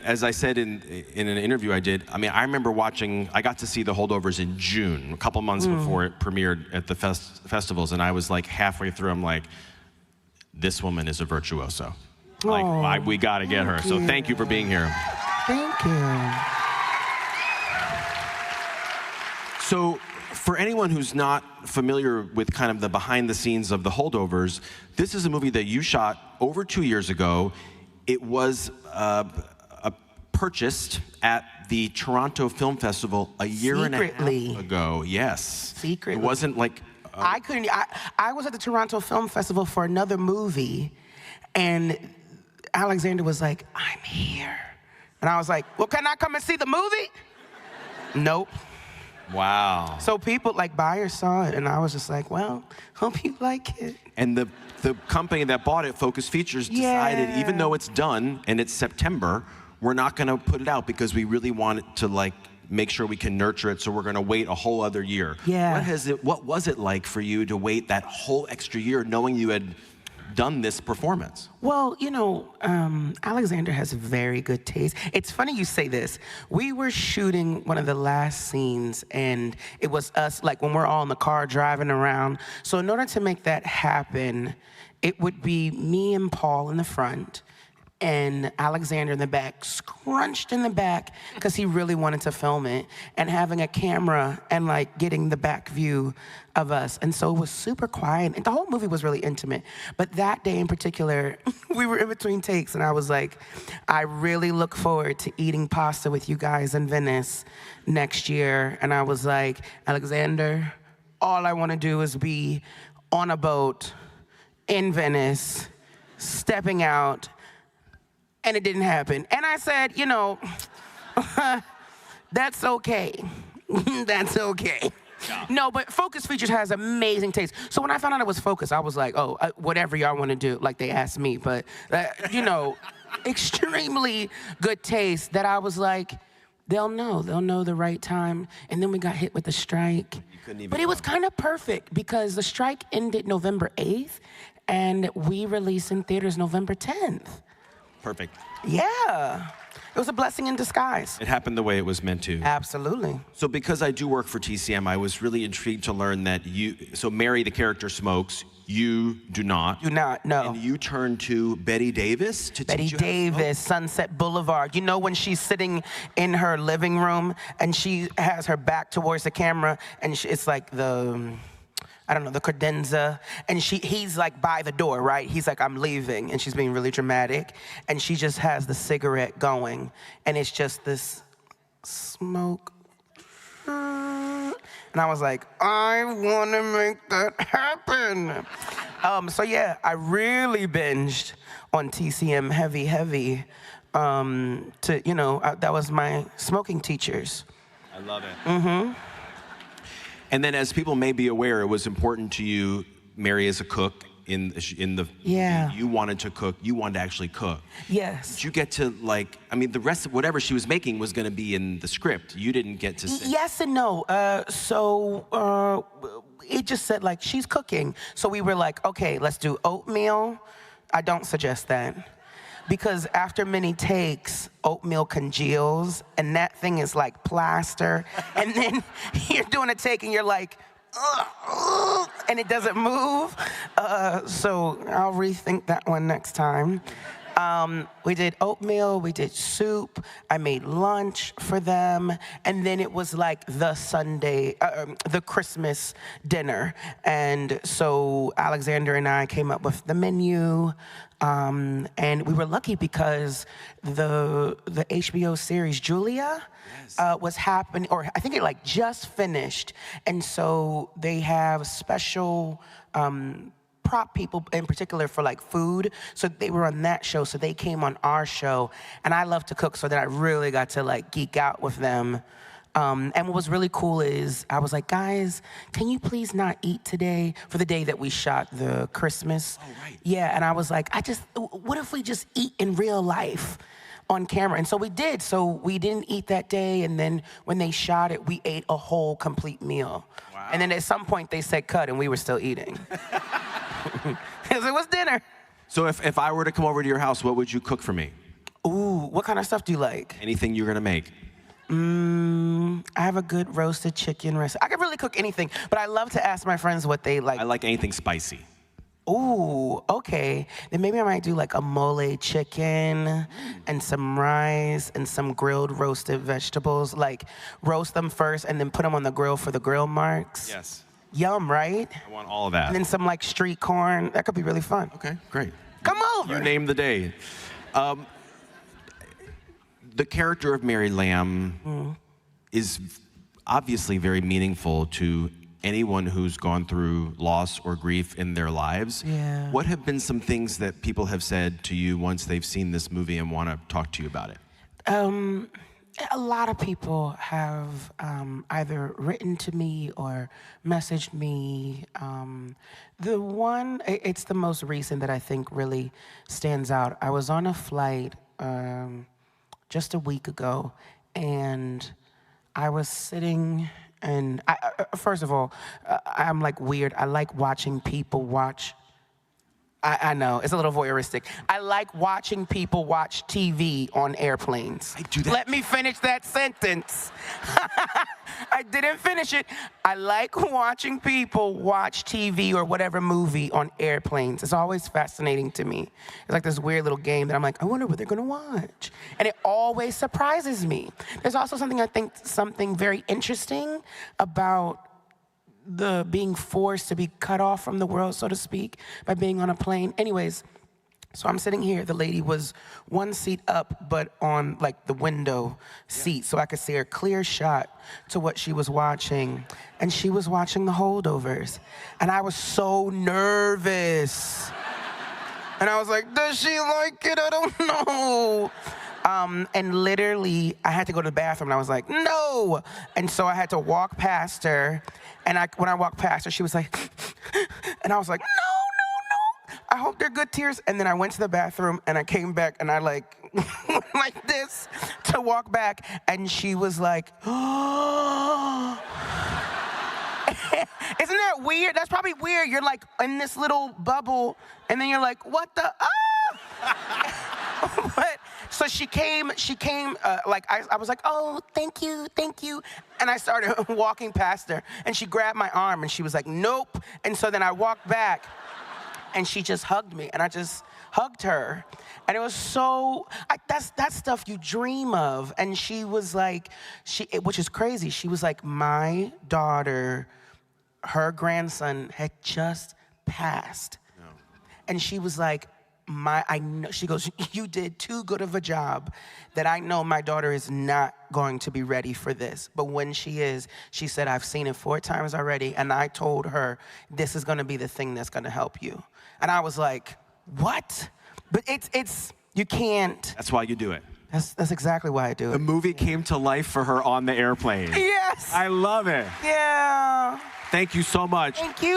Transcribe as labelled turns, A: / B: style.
A: As I said in an interview I did, I mean, I remember I got to see the Holdovers in June, a couple months before it premiered at the festivals, and I was like halfway through, I'm like, this woman is a virtuoso. Like, we gotta get her. So thank you for being here.
B: Thank you.
A: So for anyone who's not familiar with kind of the behind the scenes of the Holdovers, this is a movie that you shot over 2 years ago. It was purchased at the Toronto Film Festival a year and a half ago. Yes.
B: Secretly.
A: It wasn't like...
B: I was at the Toronto Film Festival for another movie, and Alexander was like, I'm here. And I was like, well, can I come and see the movie? Nope.
A: Wow.
B: So people, like, buyers saw it, and I was just like, well, hope you like it.
A: And the company that bought it, Focus Features, decided, even though it's done and it's September, we're not gonna put it out because we really want it to, like, make sure we can nurture it, so we're gonna wait a whole other year.
B: Yeah.
A: What was it like for you to wait that whole extra year knowing you had done this performance?
B: Well, you know, Alexander has very good taste. It's funny you say this. We were shooting one of the last scenes, and it was us, like, when we're all in the car driving around. So in order to make that happen, it would be me and Paul in the front, and Alexander in the back, scrunched in the back, because he really wanted to film it, and having a camera and, like, getting the back view of us. And so it was super quiet, and the whole movie was really intimate. But that day in particular, we were in between takes, and I was like, I really look forward to eating pasta with you guys in Venice next year. And I was like, Alexander, all I want to do is be on a boat in Venice, stepping out. And it didn't happen. And I said, you know, that's okay. That's okay. Yeah. No, but Focus Features has amazing taste. So when I found out it was Focus, I was like, oh, whatever y'all want to do, like they asked me. But, you know, extremely good taste that I was like, they'll know the right time. And then we got hit with the strike. But it was kind of perfect because the strike ended November 8th, and we released in theaters November 10th.
A: Perfect.
B: Yeah. It was a blessing in disguise.
A: It happened the way it was meant to.
B: Absolutely.
A: So because I do work for TCM, I was really intrigued to learn that so Mary, the character, smokes. You do not.
B: Do not, no.
A: And you turn to Betty Davis to teach you
B: Betty Davis, Sunset Boulevard. You know when she's sitting in her living room and she has her back towards the camera and it's like I don't know, the credenza, and he's like by the door, right? He's like, I'm leaving, and she's being really dramatic, and she just has the cigarette going, and it's just this smoke. And I was like, I want to make that happen. So yeah, I really binged on TCM heavy, to, you know, that was my smoking teachers.
A: I love it. Mm-hmm. And then, as people may be aware, it was important to you, Mary, as a cook in the you wanted to cook. You wanted to actually cook.
B: Yes.
A: Did you get to, like, I mean, the rest of whatever she was making was going to be in the script. You didn't get to say.
B: Yes and no. It just said, like, she's cooking. So we were like, okay, let's do oatmeal. I don't suggest that. Because after many takes, oatmeal congeals, and that thing is like plaster. And then you're doing a take, and you're like, ugh, and it doesn't move. So I'll rethink that one next time. We did oatmeal, we did soup, I made lunch for them, and then it was like the Sunday, the Christmas dinner. And so Alexander and I came up with the menu, and we were lucky because the HBO series Julia was happening, or I think it like just finished, and so they have special prop people in particular for like food. So they were on that show, so they came on our show. And I love to cook, so that I really got to like geek out with them. And what was really cool is I was like, guys, can you please not eat today for the day that we shot the Christmas?
A: Oh, right.
B: Yeah, and I was like, what if we just eat in real life on camera? And so we did. So we didn't eat that day, and then when they shot it, we ate a whole complete meal. Wow. And then at some point they said cut, and we were still eating. Because it was dinner.
A: So if I were to come over to your house, what would you cook for me?
B: Ooh, What kind of stuff do you like?
A: Anything you're gonna make.
B: I have a good roasted chicken recipe. I can really cook anything, but I love to ask my friends what they like.
A: I like anything spicy.
B: Ooh, okay. Then maybe I might do like a mole chicken and some rice and some grilled roasted vegetables. Like roast them first and then put them on the grill for the grill marks.
A: Yes.
B: Yum, right?
A: I want all of that.
B: And then some like street corn. That could be really fun.
A: Okay, great.
B: Come over.
A: You name the day. The character of Mary Lamb is obviously very meaningful to anyone who's gone through loss or grief in their lives.
B: Yeah.
A: What have been some things that people have said to you once they've seen this movie and want to talk to you about it?
B: A lot of people have either written to me or messaged me. It's the most recent that I think really stands out. I was on a flight just a week ago, and I was sitting, and first of all, I'm like weird. I like watching people watch. I know, it's a little voyeuristic. I like watching people watch TV on airplanes.
A: I do that.
B: Let me finish that sentence. I didn't finish it. I like watching people watch TV or whatever movie on airplanes. It's always fascinating to me. It's like this weird little game that I'm like, I wonder what they're gonna watch. And it always surprises me. There's also something very interesting about the being forced to be cut off from the world, so to speak, by being on a plane. Anyways, so I'm sitting here. The lady was one seat up, but on like the window seat, so I could see her clear shot to what she was watching. And she was watching the Holdovers. And I was so nervous. And I was like, does she like it? I don't know. And literally, I had to go to the bathroom, and I was like, no! And so I had to walk past her, and when I walked past her, she was like, and I was like, no! I hope they're good tears. And then I went to the bathroom, and I came back, and I like, went like this to walk back, and she was like, oh. Isn't that weird? That's probably weird. You're like in this little bubble, and then you're like, what the, But, so she came, like, I was like, oh, thank you. And I started walking past her, and she grabbed my arm, and she was like, nope. And so then I walked back, and she just hugged me, and I just hugged her. And it was so, that's stuff you dream of. And she was like, which is crazy, she was like, my daughter, her grandson had just passed. No. And she was like, I know, she goes, you did too good of a job that I know my daughter is not going to be ready for this. But when she is, she said, I've seen it 4 times already, and I told her, this is gonna be the thing that's gonna help you. And I was like, what? But it's you can't.
A: That's why you do it.
B: That's exactly why I do it.
A: The movie came to life for her on the airplane.
B: Yes.
A: I love it.
B: Yeah.
A: Thank you so much.
B: Thank you.